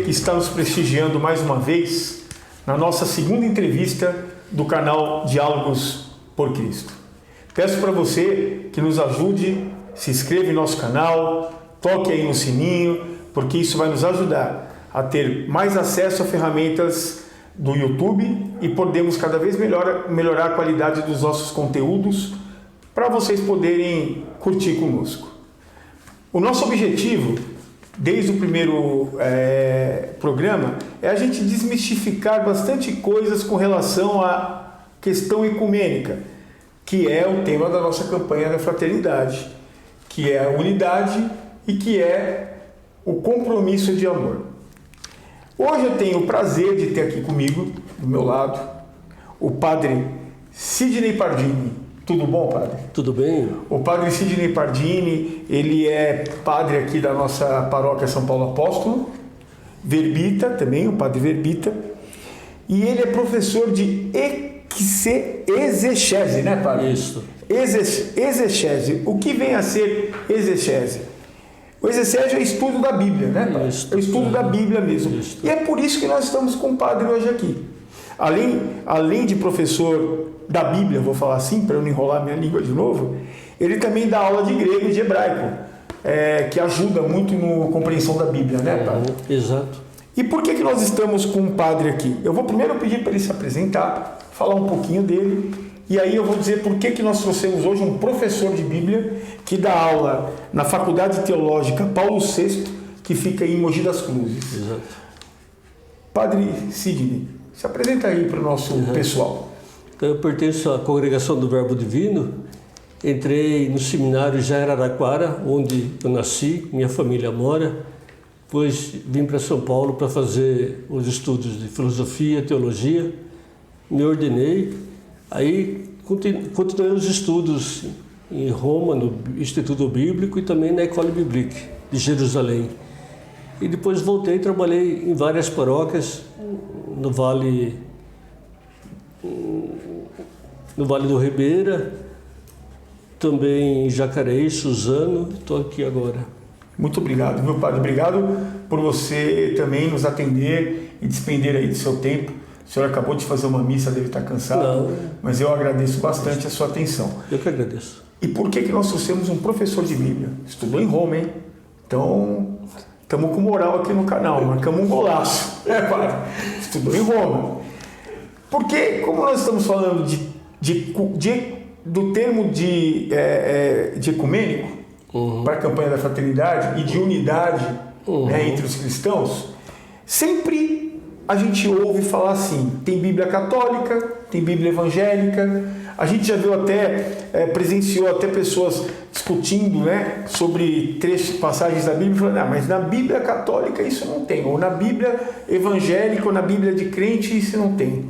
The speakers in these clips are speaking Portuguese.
que está nos prestigiando mais uma vez na nossa segunda entrevista do canal Diálogos por Cristo. Peço para você que nos ajude, se inscreva em nosso canal, toque aí no sininho, porque isso vai nos ajudar a ter mais acesso a ferramentas do YouTube e podemos cada vez melhorar a qualidade dos nossos conteúdos para vocês poderem curtir conosco. O nosso objetivo, desde o primeiro programa, é a gente desmistificar bastante coisas com relação à questão ecumênica, que é o tema da nossa campanha da fraternidade, que é a unidade e que é o compromisso de amor. Hoje eu tenho o prazer de ter aqui comigo, do meu lado, o padre Sidney Pardini. Tudo bom, padre? Tudo bem. O padre Sidney Pardini, ele é padre aqui da nossa paróquia São Paulo Apóstolo, verbita também, o padre verbita, e ele é professor de exegese, né, padre? Isso. Exegese. O que vem a ser exegese? O exegese é o estudo da Bíblia, né, padre? Isso. É o estudo da Bíblia mesmo. Isso. E é por isso que nós estamos com o padre hoje aqui. Além de professor da Bíblia, vou falar assim, para eu não enrolar minha língua de novo, ele também dá aula de grego e de hebraico, que ajuda muito na compreensão da Bíblia, né, padre? Exato. E por que nós estamos com um padre aqui? Eu vou primeiro pedir para ele se apresentar, falar um pouquinho dele, e aí eu vou dizer por que nós trouxemos hoje um professor de Bíblia que dá aula na Faculdade Teológica Paulo VI, que fica em Mogi das Cruzes. Exato. Padre Sidney, se apresenta aí para o nosso pessoal. Então, eu pertenço à Congregação do Verbo Divino, entrei no seminário já em Araraquara, onde eu nasci, minha família mora, depois vim para São Paulo para fazer os estudos de filosofia, teologia, me ordenei, aí continuei os estudos em Roma, no Instituto Bíblico e também na École Biblique de Jerusalém. E depois voltei e trabalhei em várias paróquias no Vale do Ribeira, também em Jacareí, Suzano, estou aqui agora. Muito obrigado, meu padre. Obrigado por você também nos atender e despender aí do seu tempo. O senhor acabou de fazer uma missa, deve estar cansado, Não. Mas eu agradeço bastante a sua atenção. Eu que agradeço. E por que nós trouxemos um professor de Bíblia? Estudou em Roma, hein? Então, estamos com moral aqui no canal, marcamos um golaço. Padre? Estudou em Roma. Porque, como nós estamos falando do termo de ecumênico, para a campanha da fraternidade e de unidade entre os cristãos, sempre a gente ouve falar assim, tem Bíblia católica, tem Bíblia evangélica, a gente já viu presenciou até pessoas discutindo, né, sobre trechos, passagens da Bíblia, falando, mas na Bíblia católica isso não tem, ou na Bíblia evangélica, ou na Bíblia de crente isso não tem.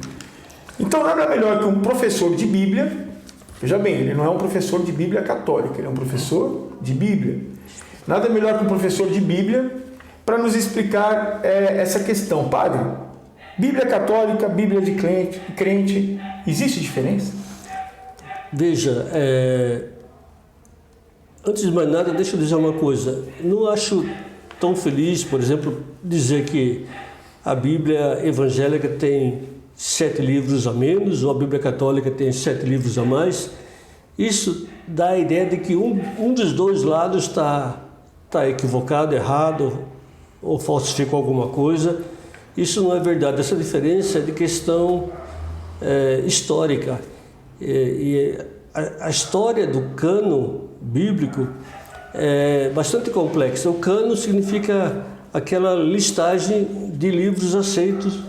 Então nada melhor que um professor de Bíblia, veja bem, ele não é um professor de Bíblia católica, ele é um professor de Bíblia. Nada melhor que um professor de Bíblia para nos explicar essa questão. Padre, Bíblia católica, Bíblia de crente, existe diferença? Veja, antes de mais nada, deixa eu dizer uma coisa. Não acho tão feliz, por exemplo, dizer que a Bíblia evangélica tem 7 livros a menos, ou a Bíblia católica tem 7 livros a mais. Isso dá a ideia de que um dos dois lados está equivocado, errado, ou falsificou alguma coisa. Isso não é verdade. Essa diferença é de questão histórica. A história do cânon bíblico é bastante complexa. O cânon significa aquela listagem de livros aceitos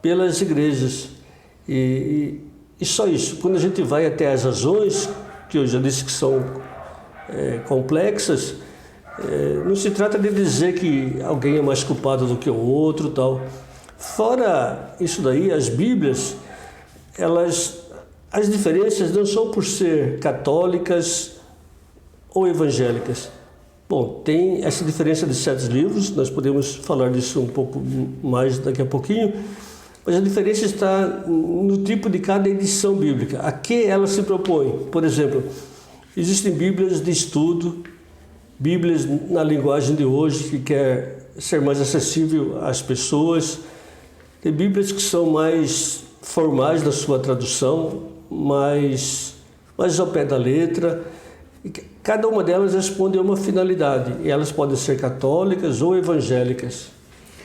pelas igrejas. E só isso. Quando a gente vai até as razões, que eu já disse que são complexas, não se trata de dizer que alguém é mais culpado do que o outro, tal. Fora isso daí, as Bíblias, as diferenças não são por ser católicas ou evangélicas. Bom, tem essa diferença de 7 livros, nós podemos falar disso um pouco mais daqui a pouquinho, mas a diferença está no tipo de cada edição bíblica. A que ela se propõe? Por exemplo, existem Bíblias de estudo, Bíblias na linguagem de hoje, que quer ser mais acessível às pessoas. Tem Bíblias que são mais formais na sua tradução, mais ao pé da letra. E cada uma delas responde a uma finalidade. E elas podem ser católicas ou evangélicas.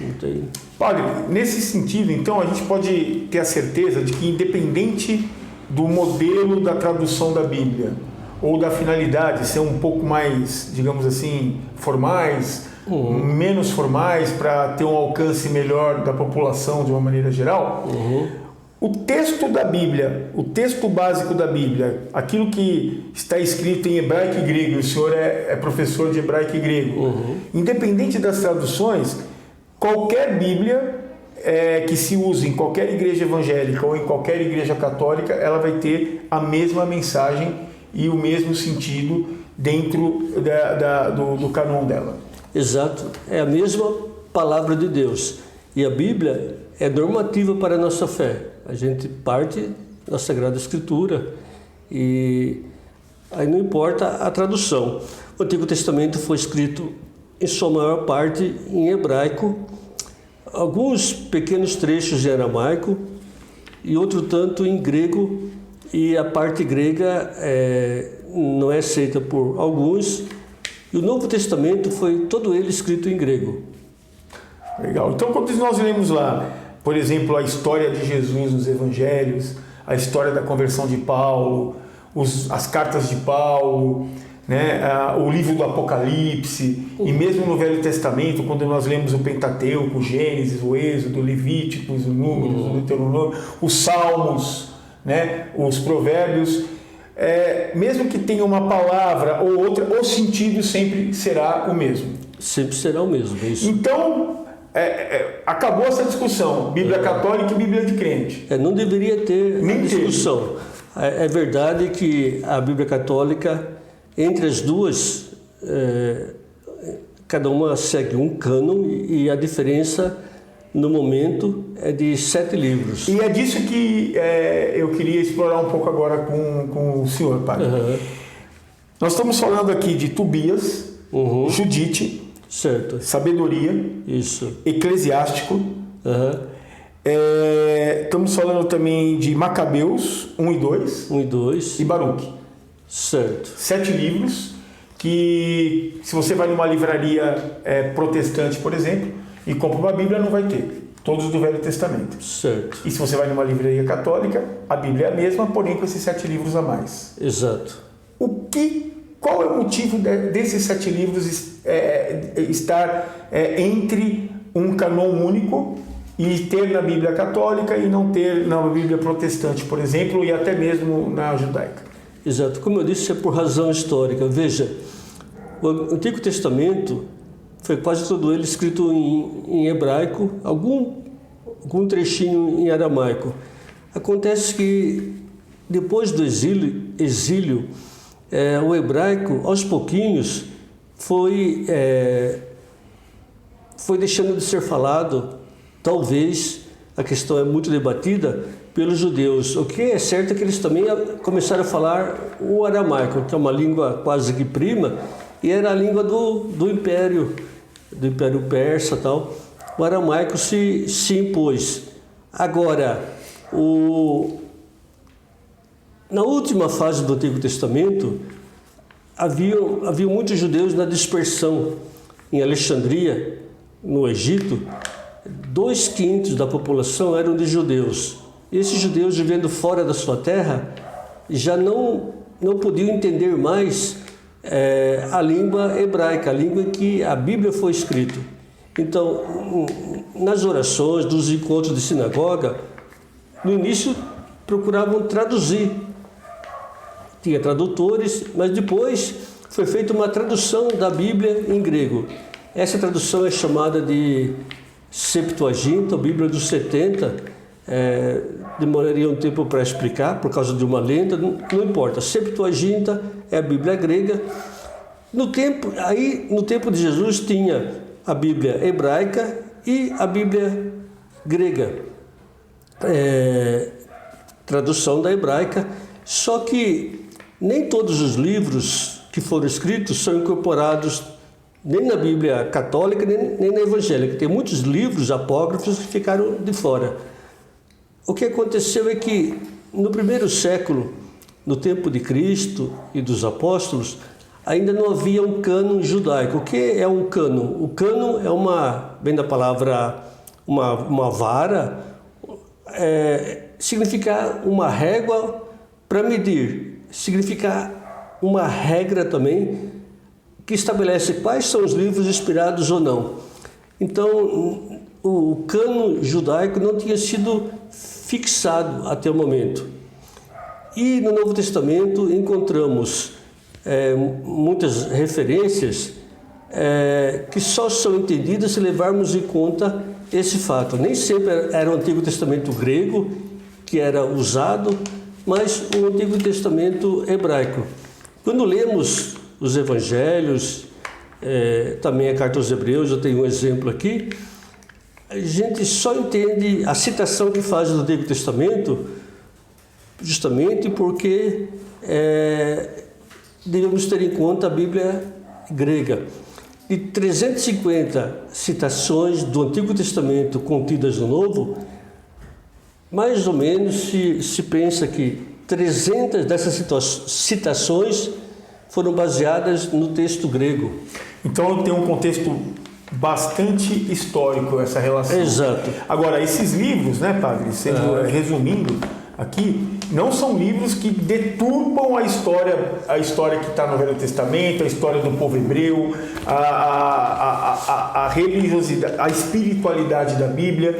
Não tem... Padre, nesse sentido, então, a gente pode ter a certeza de que, independente do modelo da tradução da Bíblia, ou da finalidade, ser um pouco mais, digamos assim, formais, menos formais, para ter um alcance melhor da população de uma maneira geral, o texto da Bíblia, o texto básico da Bíblia, aquilo que está escrito em hebraico e grego, e o senhor é professor de hebraico e grego, independente das traduções, qualquer Bíblia que se use em qualquer igreja evangélica ou em qualquer igreja católica, ela vai ter a mesma mensagem e o mesmo sentido dentro do canon dela. Exato, é a mesma palavra de Deus. E a Bíblia é normativa para a nossa fé. A gente parte da Sagrada Escritura e aí não importa a tradução. O Antigo Testamento foi escrito em sua maior parte em hebraico, alguns pequenos trechos em aramaico e outro tanto em grego, e a parte grega não é aceita por alguns, e o Novo Testamento foi todo ele escrito em grego. Legal. Então, quando nós lemos lá, por exemplo, a história de Jesus nos Evangelhos, a história da conversão de Paulo, as cartas de Paulo, né, o livro do Apocalipse, e mesmo no Velho Testamento, quando nós lemos o Pentateuco, o Gênesis, o Êxodo, o Levíticos, o Números, o Deuteronômio, os Salmos, né, os Provérbios, mesmo que tenha uma palavra ou outra, o sentido sempre será o mesmo. Sempre será o mesmo, é isso. Então, acabou essa discussão, Bíblia católica e Bíblia de crente. Não deveria ter nem discussão. É verdade que a Bíblia católica, entre as duas, cada uma segue um cânon, e a diferença no momento é de 7 livros. E é disso que eu queria explorar um pouco agora com o senhor, padre. Nós estamos falando aqui de Tobias, Judite, certo. Sabedoria, isso. Eclesiástico. Estamos falando também de Macabeus 1 e 2. 1 e 2. E Baruque. Certo. 7 livros que, se você vai numa livraria protestante, por exemplo, e compra uma Bíblia, não vai ter. Todos do Velho Testamento. Certo. E se você vai numa livraria católica, a Bíblia é a mesma, porém com esses 7 livros a mais. Exato. Qual é o motivo desses 7 livros estar entre um canon único e ter na Bíblia católica e não ter na Bíblia protestante, por exemplo, e até mesmo na judaica? Exato. Como eu disse, é por razão histórica. Veja, o Antigo Testamento foi quase todo ele escrito em hebraico, algum trechinho em aramaico. Acontece que depois do exílio, o hebraico, aos pouquinhos, foi deixando de ser falado. Talvez, a questão é muito debatida, pelos judeus. O que é certo é que eles também começaram a falar o aramaico, que é uma língua quase que prima, e era a língua do Império Persa e tal. O aramaico se impôs. Agora, na última fase do Antigo Testamento, havia muitos judeus na dispersão. Em Alexandria, no Egito, 2/5 da população eram de judeus. Esses judeus, vivendo fora da sua terra, já não podiam entender mais a língua hebraica, a língua em que a Bíblia foi escrita. Então, nas orações, dos encontros de sinagoga, no início procuravam traduzir. Tinha tradutores, mas depois foi feita uma tradução da Bíblia em grego. Essa tradução é chamada de Septuaginta, a Bíblia dos 70. Demoraria um tempo para explicar, por causa de uma lenda, não importa. Septuaginta é a Bíblia grega. No tempo de Jesus tinha a Bíblia hebraica e a Bíblia grega, tradução da hebraica, só que nem todos os livros que foram escritos são incorporados nem na Bíblia católica, nem na evangélica. Tem muitos livros apócrifos que ficaram de fora. O que aconteceu é que, no primeiro século, no tempo de Cristo e dos apóstolos, ainda não havia um cânon judaico. O que é um cânon? O cânon é vem da palavra, uma vara, significa uma régua para medir, significa uma regra também, que estabelece quais são os livros inspirados ou não. Então, o cânon judaico não tinha sido fixado até o momento. E no Novo Testamento encontramos muitas referências que só são entendidas se levarmos em conta esse fato. Nem sempre era o Antigo Testamento grego que era usado, mas o Antigo Testamento hebraico. Quando lemos os Evangelhos, também a Carta aos Hebreus, eu tenho um exemplo aqui, a gente só entende a citação que faz do Antigo Testamento justamente porque devemos ter em conta a Bíblia grega. De 350 citações do Antigo Testamento contidas no Novo, mais ou menos se pensa que 300 dessas citações foram baseadas no texto grego. Então tem um contexto bastante histórico essa relação. Exato. Agora, esses livros, né, padre, resumindo aqui, não são livros que deturpam a história que está no Velho Testamento, a história do povo hebreu, a religiosidade, a espiritualidade da Bíblia.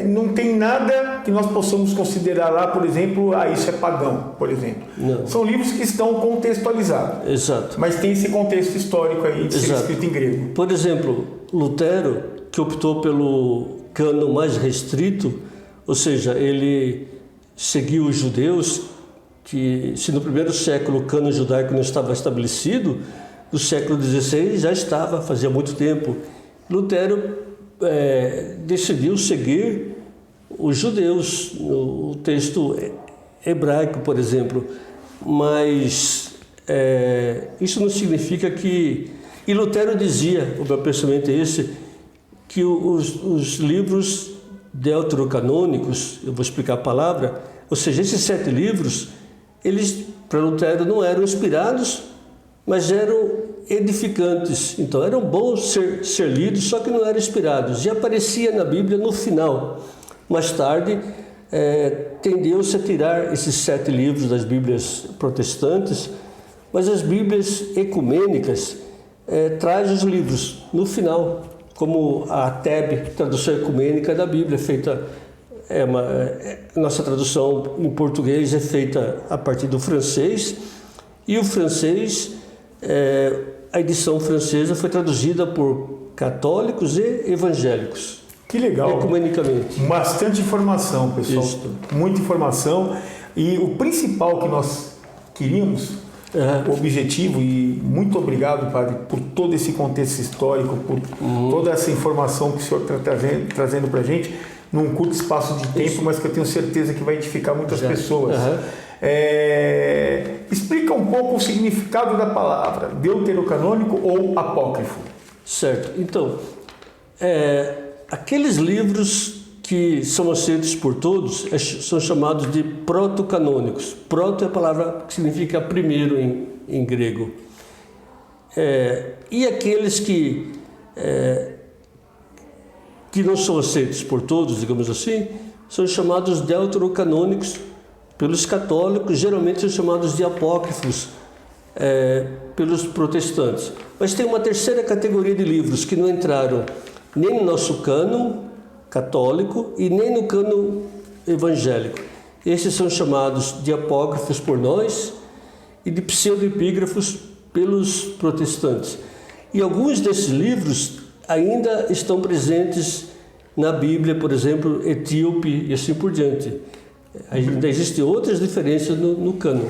Não tem nada que nós possamos considerar lá, por exemplo, isso é pagão, por exemplo. Não. São livros que estão contextualizados. Exato. Mas tem esse contexto histórico aí de ser escrito em grego. Por exemplo, Lutero, que optou pelo cânon mais restrito, ou seja, ele seguiu os judeus, que se no primeiro século o cânon judaico não estava estabelecido, no século XVI já estava, fazia muito tempo. Lutero decidiu seguir os judeus, no texto hebraico, por exemplo, mas isso não significa que... E Lutero dizia, o meu pensamento é esse, que os livros deuterocanônicos, eu vou explicar a palavra, ou seja, esses 7 livros, eles, para Lutero, não eram inspirados, mas eram edificantes. Então, eram bons ser lidos, só que não eram inspirados. E aparecia na Bíblia no final. Mais tarde, tendeu-se a tirar esses 7 livros das Bíblias protestantes, mas as Bíblias ecumênicas trazem os livros no final, como a TEB, tradução ecumênica da Bíblia, feita, nossa tradução em português é feita a partir do francês, e o francês, a edição francesa foi traduzida por católicos e evangélicos. Que legal. Ecumenicamente. Bastante informação, pessoal. Isso. Muita informação. E o principal que nós queríamos, o objetivo, e muito obrigado, padre, por todo esse contexto histórico, por toda essa informação que o senhor está trazendo para a gente, num curto espaço de tempo, mas que eu tenho certeza que vai edificar muitas pessoas. Explica um pouco o significado da palavra deuterocanônico ou apócrifo. Certo. Então, aqueles livros que são aceitos por todos são chamados de protocanônicos. Proto é a palavra que significa primeiro em grego. E aqueles que não são aceitos por todos, digamos assim, são chamados deuterocanônicos pelos católicos, geralmente são chamados de apócrifos pelos protestantes. Mas tem uma terceira categoria de livros que não entraram nem no nosso cânon católico e nem no cânon evangélico. Esses são chamados de apócrifos por nós e de pseudoepígrafos pelos protestantes. E alguns desses livros ainda estão presentes na Bíblia, por exemplo, etíope e assim por diante. Ainda existem outras diferenças no cânon.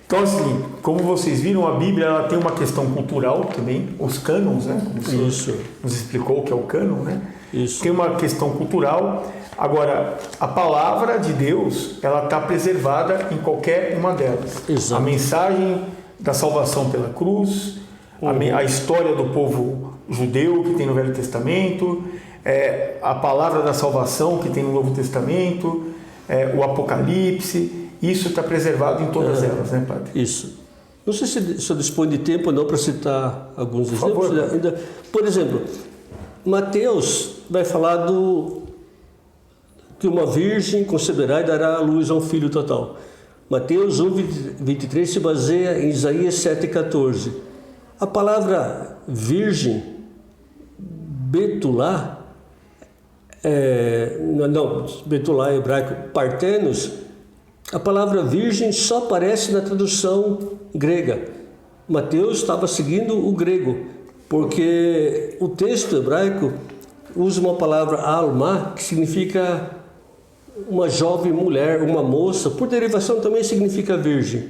Então, assim, como vocês viram, a Bíblia ela tem uma questão cultural também, os cânons, né? Como o senhor nos explicou o que é o cânon, né? Isso. Tem uma questão cultural. Agora, a palavra de Deus, ela está preservada em qualquer uma delas. Exato. A mensagem da salvação pela cruz, a história do povo judeu que tem no Velho Testamento, a palavra da salvação que tem no Novo Testamento, o Apocalipse. Isso está preservado em todas elas, né, padre? Isso. Não sei se o senhor dispõe de tempo ou não para citar alguns exemplos. Favor. Por exemplo, Mateus vai falar que uma virgem conceberá e dará à luz a um filho total. Mateus 1:23 se baseia em Isaías 7:14. A palavra virgem, Betulá, Betulá é hebraico, Partenos, a palavra virgem só aparece na tradução grega. Mateus estava seguindo o grego, porque o texto hebraico usa uma palavra alma, que significa uma jovem mulher, uma moça, por derivação também significa virgem.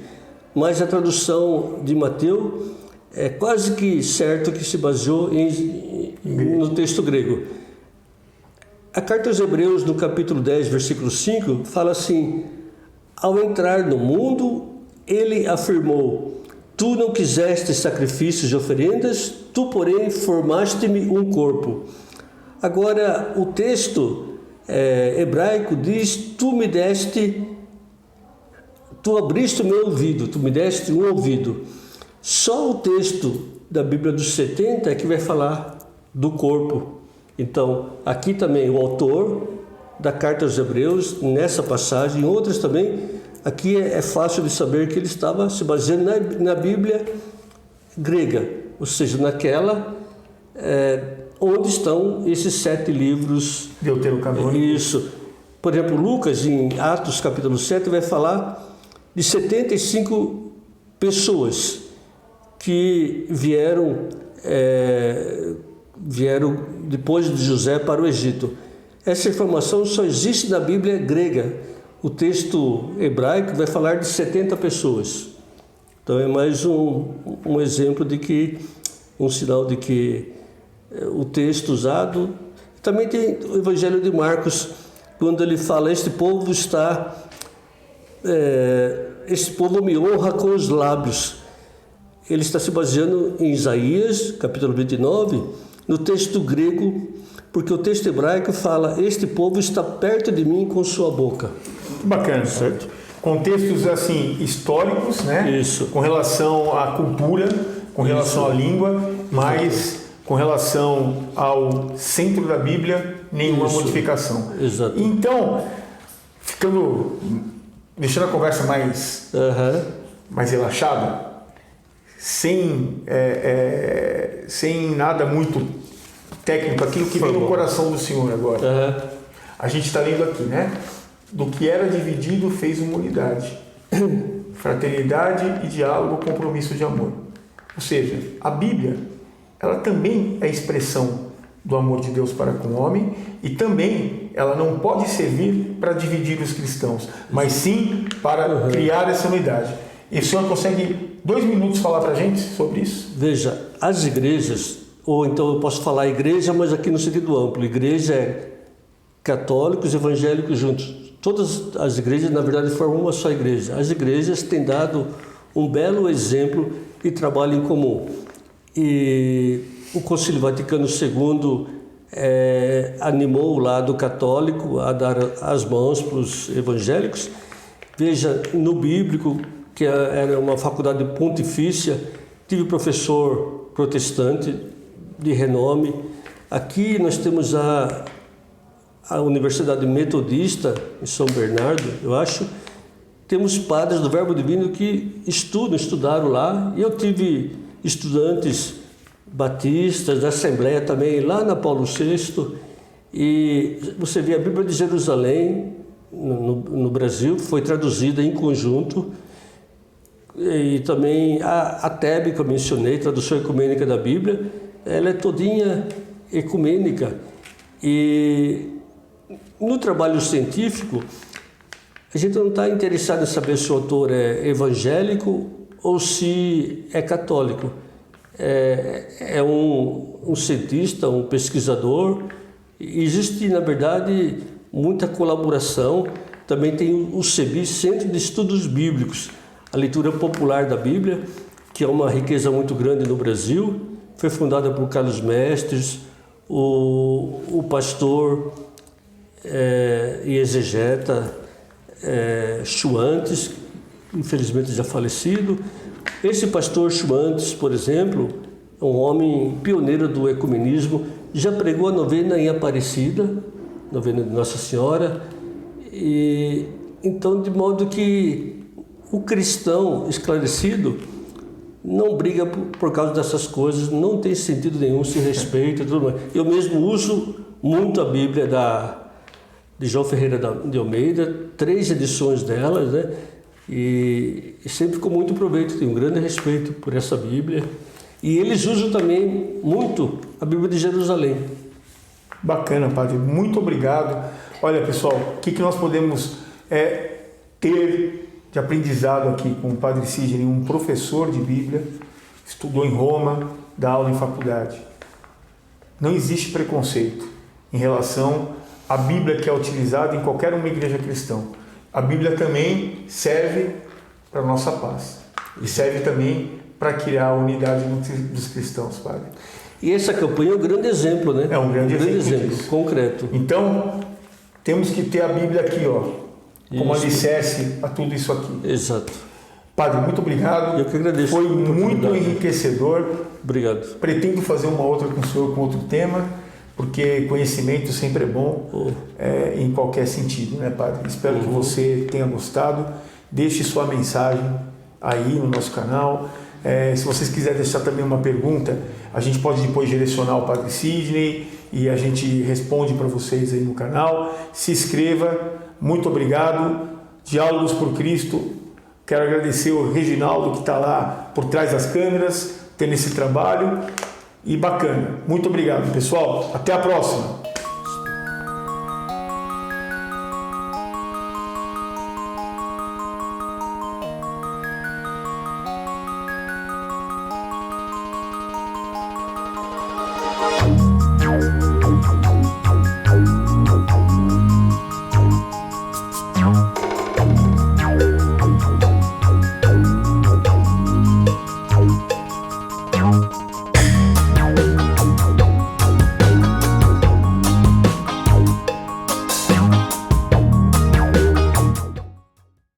Mas a tradução de Mateus é quase que certo que se baseou no texto grego. A carta aos Hebreus, no capítulo 10, versículo 5, fala assim: ao entrar no mundo, ele afirmou: tu não quiseste sacrifícios e oferendas, tu, porém, formaste-me um corpo. Agora, o texto hebraico diz: tu abriste o meu ouvido, tu me deste um ouvido. Só o texto da Bíblia dos 70 é que vai falar do corpo. Então, aqui também o autor da carta aos Hebreus, nessa passagem, em outras também, aqui é fácil de saber que ele estava se baseando na Bíblia grega, ou seja, naquela onde estão esses 7 livros. Deuterocanônico. Isso. Por exemplo, Lucas, em Atos capítulo 7, vai falar de 75 pessoas que vieram depois de José para o Egito. Essa informação só existe na Bíblia grega. O texto hebraico vai falar de 70 pessoas. Então é mais um exemplo de que, um sinal de que o texto usado. Também tem o Evangelho de Marcos, quando ele fala: este povo me honra com os lábios. Ele está se baseando em Isaías, capítulo 29, no texto grego, porque o texto hebraico fala: este povo está perto de mim com sua boca. Bacana, certo? Contextos assim históricos, né? Isso. Com relação à cultura, com relação à língua, mas com relação ao centro da Bíblia, nenhuma modificação. Exato. Então, deixando a conversa mais relaxada, sem nada muito técnico, aquilo que vem no coração do Senhor agora. A gente está lendo aqui, né? Do que era dividido fez uma unidade, fraternidade e diálogo, compromisso de amor. Ou seja, a Bíblia, ela também é expressão do amor de Deus para com o homem, e também ela não pode servir para dividir os cristãos, mas sim para criar essa unidade. E o senhor consegue 2 minutos falar para a gente sobre isso? Veja, as igrejas, ou então eu posso falar igreja, mas aqui no sentido amplo, igreja é católicos e evangélicos juntos. Todas as igrejas, na verdade, formam uma só igreja. As igrejas têm dado um belo exemplo de trabalho em comum. E o Concílio Vaticano II animou o lado católico a dar as mãos para os evangélicos. Veja, no Bíblico, que era uma faculdade pontifícia, tive professor protestante de renome. Aqui nós temos a Universidade Metodista, em São Bernardo, eu acho. Temos padres do Verbo Divino que estudaram lá. E eu tive estudantes batistas da Assembleia também, lá na Paulo VI. E você vê a Bíblia de Jerusalém, no Brasil, foi traduzida em conjunto. E também a TEB, que eu mencionei, Tradução Ecumênica da Bíblia, ela é todinha ecumênica. E no trabalho científico, a gente não está interessado em saber se o autor é evangélico ou se é católico. É um cientista, um pesquisador. Existe, na verdade, muita colaboração. Também tem o CEBI, Centro de Estudos Bíblicos, a leitura popular da Bíblia, que é uma riqueza muito grande no Brasil. Foi fundada por Carlos Mestres, o pastor e exegeta Schwantes, infelizmente já falecido. Esse pastor Schwantes, por exemplo, é um homem pioneiro do ecumenismo, já pregou a novena em Aparecida, novena de Nossa Senhora, e então de modo que o cristão esclarecido não briga por causa dessas coisas, não tem sentido nenhum, se respeita e tudo mais. Eu mesmo uso muito a Bíblia de João Ferreira de Almeida, 3 edições delas, né? E sempre com muito proveito, tenho um grande respeito por essa Bíblia. E eles usam também muito a Bíblia de Jerusalém. Bacana, padre. Muito obrigado. Olha, pessoal, o que nós podemos ter de aprendizado aqui com o padre Sidney, um professor de Bíblia, estudou em Roma, dá aula em faculdade. Não existe preconceito em relação à Bíblia que é utilizada em qualquer uma igreja cristã. A Bíblia também serve para a nossa paz e serve também para criar a unidade dos cristãos, padre. E essa campanha é um grande exemplo, né? É um grande exemplo concreto. Então, temos que ter a Bíblia aqui, como alicerce a tudo isso aqui. Exato. Padre, muito obrigado. Eu que agradeço. Foi muito enriquecedor. Obrigado. Pretendo fazer uma outra com o senhor com outro tema, porque conhecimento sempre é bom em qualquer sentido, né, padre? Espero que você tenha gostado. Deixe sua mensagem aí no nosso canal. Se vocês quiserem deixar também uma pergunta, a gente pode depois direcionar ao padre Sidney e a gente responde para vocês aí no canal. Se inscreva. Muito obrigado. Diálogos por Cristo. Quero agradecer o Reginaldo que está lá por trás das câmeras, tendo esse trabalho. E bacana. Muito obrigado, pessoal. Até a próxima.